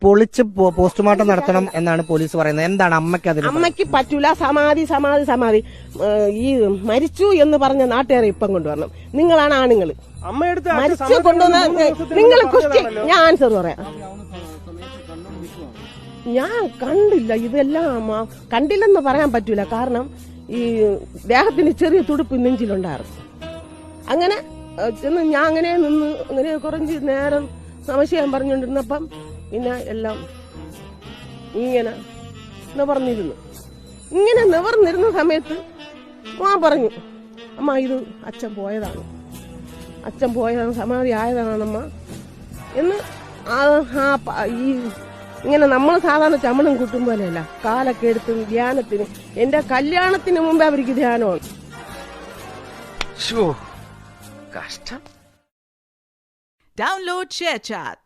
പൊളിച്ച് പോസ്റ്റ്മോർട്ടം നടത്തണം എന്നാണ് പോലീസ് പറയുന്നത്. എന്താണ് അമ്മയ്ക്ക് അതിന്? അമ്മയ്ക്ക് പറ്റൂല. സമാധി ഈ മരിച്ചു എന്ന് പറഞ്ഞ നാട്ടുകാരെ ഇപ്പം കൊണ്ടുവരണം. നിങ്ങളാണ് ആണുങ്ങൾ. മരിച്ചു കൊണ്ടുവന്ന നിങ്ങൾ ക്വസ്റ്റ്യൻ ഞാൻ ആൻസർ പറയാം. ഞാൻ കണ്ടില്ല, ഇതെല്ലാം കണ്ടില്ലെന്ന് പറയാൻ പറ്റൂല. കാരണം ഈ ദേഹത്തിന് ചെറിയ തുടുപ്പ് നെഞ്ചിലുണ്ടായിരുന്നു. അങ്ങനെ ചെന്ന് ഞാൻ അങ്ങനെ കുറച്ച് നേരം സംശയം പറഞ്ഞുകൊണ്ടിരുന്നപ്പം പിന്നെ എല്ലാം ഇങ്ങനെ നിവർന്നിരുന്ന സമയത്ത് ഞാൻ പറഞ്ഞു, അമ്മ ഇത് അച്ഛൻ പോയതാണ്, സമാധി ആയതാണമ്മ എന്ന്. ഈ ഇങ്ങനെ നമ്മൾ സാധാരണ ചമണം കൂട്ടും പോലെയല്ല, കാലൊക്കെ എടുത്തും ധ്യാനത്തിന്. എന്റെ കല്യാണത്തിന് മുമ്പേ അവർക്ക് ധ്യാനമാണ്. കഷ്ടം. Download ShareChat.